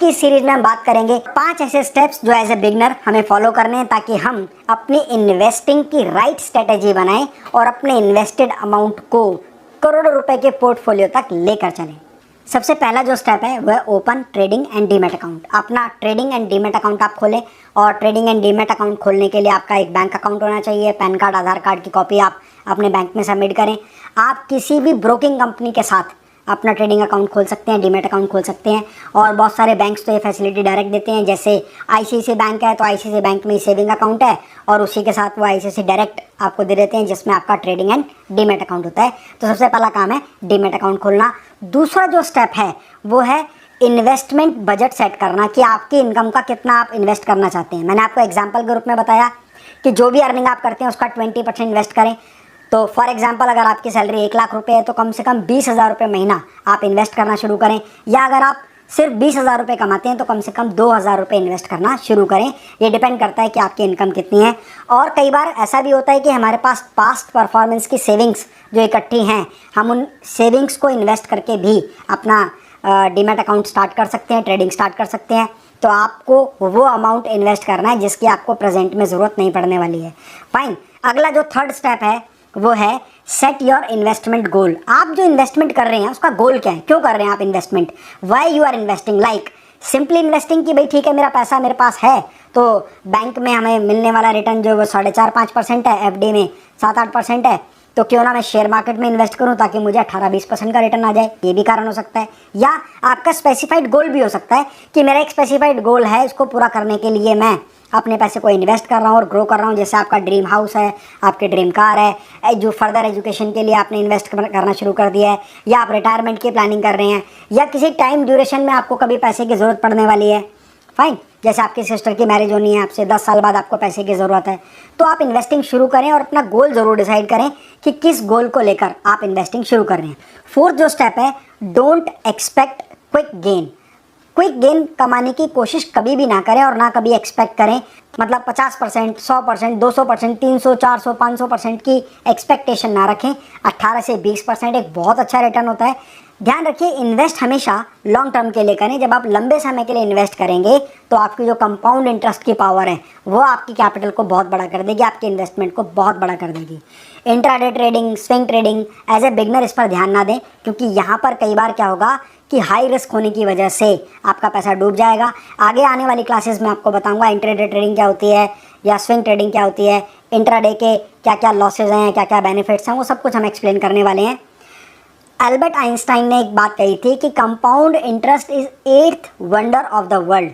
की इस सीरीज में हम बात करेंगे 5 ऐसे स्टेप्स जो एज ए बिगनर हमें फॉलो करने हैं ताकि हम अपनी इन्वेस्टिंग की राइट स्ट्रेटेजी बनाएं और अपने इन्वेस्टेड अमाउंट को करोड़ों रुपए के पोर्टफोलियो तक लेकर चलें। सबसे पहला जो स्टेप है वह open trading and demat account. अपना ट्रेडिंग एंड डीमैट अकाउंट आप खोलें और ट्रेडिंग एंड डीमैट अकाउंट खोलने के लिए आपका एक बैंक अकाउंट होना चाहिए। पैन कार्ड, आधार कार्ड की कॉपी आप अपने बैंक में सबमिट करें। आप किसी भी ब्रोकिंग कंपनी के साथ अपना ट्रेडिंग अकाउंट खोल सकते हैं, डीमैट अकाउंट खोल सकते हैं और बहुत सारे बैंक्स तो ये फैसिलिटी डायरेक्ट देते हैं। जैसे आईसीआईसीआई बैंक है तो आईसीआईसीआई बैंक में सेविंग अकाउंट है और उसी के साथ वो आईसीआईसीआई डायरेक्ट आपको दे देते हैं जिसमें आपका ट्रेडिंग एंड डीमैट अकाउंट होता है। तो सबसे पहला काम है डीमैट अकाउंट खोलना। दूसरा जो स्टेप है वो है इन्वेस्टमेंट बजट सेट करना कि आपकी इनकम का कितना आप इन्वेस्ट करना चाहते हैं। मैंने आपको एग्जाम्पल के रूप में बताया कि जो भी अर्निंग आप करते हैं उसका 20% इन्वेस्ट करें। तो फॉर एग्जांपल अगर आपकी सैलरी 1 लाख रुपए है तो कम से कम 20,000 रुपये महीना आप इन्वेस्ट करना शुरू करें, या अगर आप सिर्फ 20,000 रुपये कमाते हैं तो कम से कम 2,000 रुपये इन्वेस्ट करना शुरू करें। ये डिपेंड करता है कि आपकी इनकम कितनी है। और कई बार ऐसा भी होता है कि हमारे पास पास्ट परफॉर्मेंस की सेविंग्स जो इकट्ठी हैं, हम उन सेविंग्स को इन्वेस्ट करके भी अपना डीमैट अकाउंट स्टार्ट कर सकते हैं, ट्रेडिंग स्टार्ट कर सकते हैं। तो आपको वो अमाउंट इन्वेस्ट करना है जिसकी आपको प्रेजेंट में ज़रूरत नहीं पड़ने वाली है। फाइन। अगला जो थर्ड स्टेप है वो है सेट योर इन्वेस्टमेंट गोल। आप जो इन्वेस्टमेंट कर रहे हैं उसका गोल क्या है, क्यों कर रहे हैं आप investment, why you are investing. Like simply investing की भाई ठीक है मेरा पैसा मेरे पास है तो बैंक में हमें मिलने वाला रिटर्न जो वो 4.5-5% है, एफडी में 7-8% है, तो क्यों ना मैं शेयर मार्केट में इन्वेस्ट करूं ताकि मुझे 18-20% का रिटर्न आ जाए। ये भी कारण हो सकता है। या आपका स्पेसिफाइड गोल भी हो सकता है कि मेरा एक स्पेसिफाइड गोल है, इसको पूरा करने के लिए मैं अपने पैसे को इन्वेस्ट कर रहा हूँ और ग्रो कर रहा हूँ। जैसे आपका ड्रीम हाउस है, आपके ड्रीम कार है, जो फर्दर एजुकेशन के लिए आपने इन्वेस्ट करना शुरू कर दिया है, या आप रिटायरमेंट की प्लानिंग कर रहे हैं, या किसी टाइम ड्यूरेशन में आपको कभी पैसे की ज़रूरत पड़ने वाली है। फाइन। जैसे आपकी सिस्टर की मैरिज होनी है, आपसे 10 साल बाद आपको पैसे की ज़रूरत है, तो आप इन्वेस्टिंग शुरू करें और अपना गोल ज़रूर डिसाइड करें कि किस गोल को लेकर आप इन्वेस्टिंग शुरू कर रहे हैं। फोर्थ जो स्टेप है, don't expect quick gain. Quick gain कमाने की कोशिश कभी भी ना करें और ना कभी एक्सपेक्ट करें। मतलब 50%, 100%, 200%, 300, 400, 500% की एक्सपेक्टेशन ना रखें। 18 से 20% एक बहुत अच्छा रिटर्न होता है। ध्यान रखिए, इन्वेस्ट हमेशा लॉन्ग टर्म के लिए करें। जब आप लंबे समय के लिए इन्वेस्ट करेंगे तो आपकी जो कंपाउंड इंटरेस्ट की पावर है वो आपकी कैपिटल को बहुत बड़ा कर देगी, आपके इन्वेस्टमेंट को बहुत बड़ा कर देगी। Intraday trading, swing trading as a beginner इस पर ध्यान ना दें, क्योंकि यहाँ पर कई बार क्या होगा कि हाई रिस्क होने की वजह से आपका पैसा डूब जाएगा। आगे आने वाली क्लासेस में आपको बताऊंगा इंट्राडे ट्रेडिंग क्या होती है या स्विंग ट्रेडिंग क्या होती है, इंट्राडे के क्या क्या लॉसेज हैं, क्या क्या बेनिफिट्स हैं, वो सब कुछ हम एक्सप्लेन करने वाले हैं। एल्बर्ट आइंस्टाइन ने एक बात कही थी कि compound interest is 8th wonder of the world.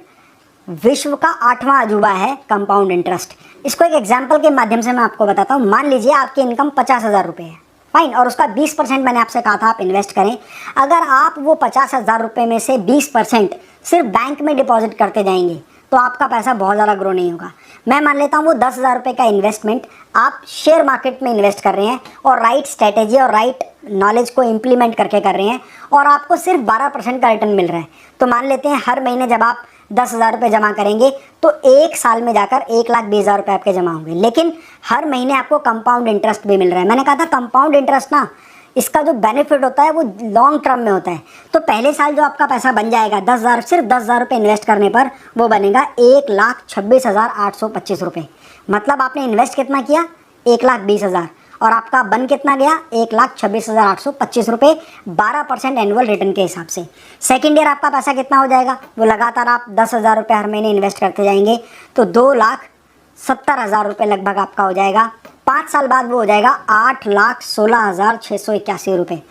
विश्व का 8वां अजूबा है कंपाउंड इंटरेस्ट। इसको एक एग्जाम्पल के माध्यम से मैं आपको बताता हूँ। मान लीजिए आपकी इनकम 50,000 रुपये है, फाइन, और उसका 20% मैंने आपसे कहा था आप इन्वेस्ट करें। अगर आप वो 50,000 रुपये में से 20% सिर्फ बैंक में डिपॉजिट करते जाएंगे तो आपका पैसा बहुत ज़्यादा ग्रो नहीं होगा। मैं मान लेता हूँ वो 10,000 रुपये का इन्वेस्टमेंट आप शेयर मार्केट में इन्वेस्ट कर रहे हैं और राइट स्ट्रेटेजी और राइट नॉलेज को इम्प्लीमेंट करके कर रहे हैं और आपको सिर्फ 12% का रिटर्न मिल रहा है। तो मान लेते हैं हर महीने जब आप 10,000 रुपये जमा करेंगे तो एक साल में जाकर 1,20,000 रुपये आपके जमा होंगे, लेकिन हर महीने आपको कंपाउंड इंटरेस्ट भी मिल रहा है। मैंने कहा था कंपाउंड इंटरेस्ट ना, इसका जो बेनिफिट होता है वो लॉन्ग टर्म में होता है। तो पहले साल जो आपका पैसा बन जाएगा 10,000, सिर्फ 10,000 रुपये इन्वेस्ट करने पर वो बनेगा 1,26,825 रुपये। मतलब आपने इन्वेस्ट कितना किया, 1,20,000, और आपका बन कितना गया, 1,26,825 रुपये, 12% एनुअल रिटर्न के हिसाब से। सेकेंड ईयर आपका पैसा कितना हो जाएगा, वो लगातार आप 10,000 रुपये हर महीने इन्वेस्ट करते जाएंगे तो 2,70,000 रुपये लगभग आपका हो जाएगा। 5 साल बाद वो हो जाएगा 8,16,681 रुपये।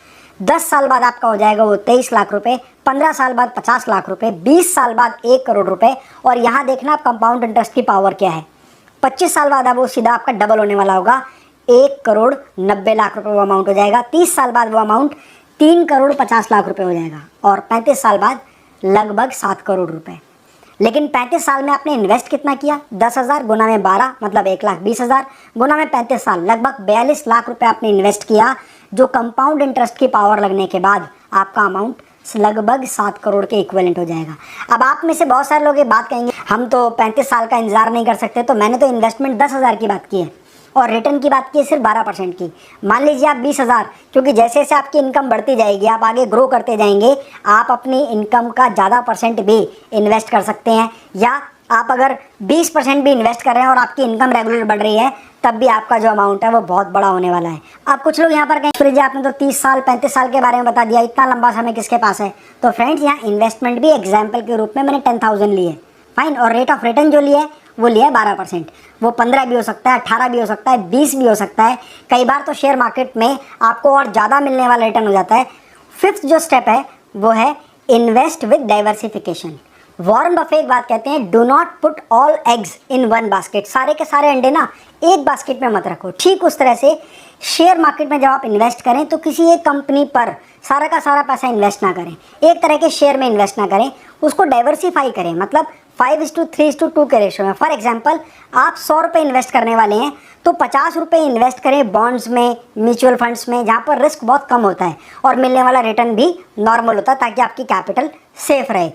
10 साल बाद आपका हो जाएगा वो 23 लाख रुपये, 15 साल बाद 50 लाख रुपये, 20 साल बाद 1 करोड़ रुपये। और यहाँ देखना आप कंपाउंड इंटरेस्ट की पावर क्या है। 25 साल बाद अब वो सीधा आपका डबल होने वाला होगा, 1,90,00,000 रुपये वो अमाउंट हो जाएगा। 30 साल बाद वो अमाउंट 3,50,00,000 रुपये हो जाएगा और 35 साल बाद लगभग 7 करोड़ रुपये। लेकिन 35 साल में आपने इन्वेस्ट कितना किया, 10,000 गुना में 12 मतलब 1,20,000 गुना में 35 साल लगभग 42 लाख रुपए आपने इन्वेस्ट किया, जो कंपाउंड इंटरेस्ट की पावर लगने के बाद आपका अमाउंट लगभग 7 करोड़ के इक्विवेलेंट हो जाएगा। अब आप में से बहुत सारे लोग ये बात कहेंगे हम तो 35 साल का इंतजार नहीं कर सकते, तो मैंने तो इन्वेस्टमेंट 10,000 की बात की है और रिटर्न की बात की सिर्फ 12% की। मान लीजिए आप 20,000, क्योंकि जैसे जैसे आपकी इनकम बढ़ती जाएगी, आप आगे ग्रो करते जाएंगे, आप अपनी इनकम का ज़्यादा परसेंट भी इन्वेस्ट कर सकते हैं। या आप अगर 20% भी इन्वेस्ट कर रहे हैं और आपकी इनकम रेगुलर बढ़ रही है, तब भी आपका जो अमाउंट है वो बहुत बड़ा होने वाला है। अब कुछ लोग यहाँ पर कहें फ्रिज आपने तो 30 साल 35 साल के बारे में बता दिया, इतना लंबा समय किसके पास है। तो फ्रेंड्स यहाँ इन्वेस्टमेंट भी एग्जाम्पल के रूप में मैंने 10,000 ली है, फाइन। और रेट ऑफ रिटर्न जो लिया है वो लिया है 12%। वो 15 भी हो सकता है, 18 भी हो सकता है, 20 भी हो सकता है। कई बार तो शेयर मार्केट में आपको और ज़्यादा मिलने वाला रिटर्न हो जाता है। फिफ्थ जो स्टेप है वो है invest with diversification. Warren Buffett एक बात कहते हैं, do not put all eggs in one basket. सारे के सारे अंडे ना एक बास्केट में मत रखो। ठीक उस तरह से शेयर मार्केट में जब आप इन्वेस्ट करें तो किसी एक कंपनी पर सारा का सारा पैसा इन्वेस्ट ना करें, एक तरह के शेयर में इन्वेस्ट ना करें, उसको डाइवर्सिफाई करें। मतलब 5:3:2 के रेशो में। फॉर एग्जाम्पल आप 100 रुपये इन्वेस्ट करने वाले हैं तो 50 रुपये इन्वेस्ट करें बॉन्ड्स में, म्यूचुअल फंड्स में, जहाँ पर रिस्क बहुत कम होता है और मिलने वाला रिटर्न भी नॉर्मल होता है, ताकि आपकी कैपिटल सेफ रहे।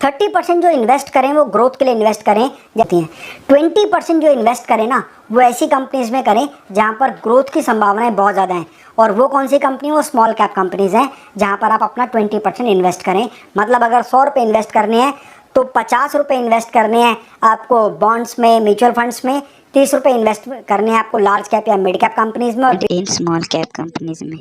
30% जो इन्वेस्ट करें वो ग्रोथ के लिए इन्वेस्ट करें जाती हैं। 20% जो इन्वेस्ट करें ना वो ऐसी कंपनीज में करें जहां पर ग्रोथ की संभावनाएं बहुत ज़्यादा हैं। और वो कौन सी कंपनी, वो स्मॉल कैप कंपनीज हैं जहां पर आप अपना 20% इन्वेस्ट करें। मतलब अगर 100 रुपये इन्वेस्ट करने हैं तो 50 रुपये इन्वेस्ट करने हैं आपको बॉन्ड्स में, म्यूचुअल फंड्स में, 30 रुपये इन्वेस्ट करने हैं आपको लार्ज कैप या मिड कैप कंपनीज में और इन स्मॉल कैप कंपनीज में।